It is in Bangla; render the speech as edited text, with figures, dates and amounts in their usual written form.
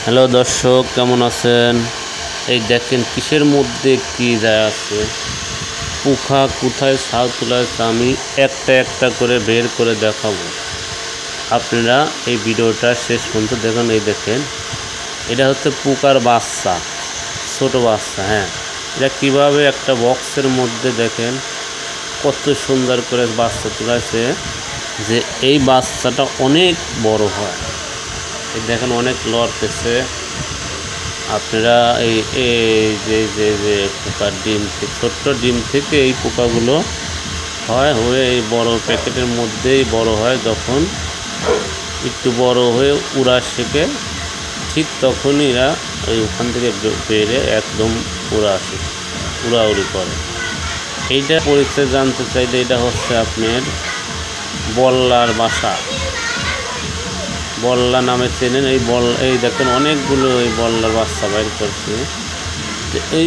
হ্যালো দর্শক, কেমন আছেন? এই দেখেন কিসের মধ্যে কি যায় আছে, পোকা কোথায় ছাল তুলেছে আমি একটা একটা করে বের করে দেখাবো। আপনারা এই ভিডিওটা শেষ পর্যন্ত দেখুন। এই দেখেন, এটা হচ্ছে পোকার বাচ্চা, ছোট বাচ্চা। হ্যাঁ, এটা কিভাবে একটা বক্সের মধ্যে দেখেন কত সুন্দর করে বাচ্চা তুলেছে, যে এই বাচ্চাটা অনেক বড় হয়। এই দেখেন অনেক লড়তেছে। আপনারা এই যে যে যে পোকার ডিম থেকে, ছোট্ট ডিম থেকে এই পোকাগুলো হয়ে এই বড় প্যাকেটের মধ্যেই বড় হয়। যখন একটু বড় হয়ে উড়া শেখে, ঠিক তখনই এরা ওখান থেকে বেড়ে একদম উড়াউড়ি করে। এইটা পরিচয় জানতে চাইলে, এটা হচ্ছে আপনার বল্লার বাসা। বল্লা নামে চেনেন? এই দেখেন অনেকগুলো এই বল্লার বাচ্চা বাইর করছে। এই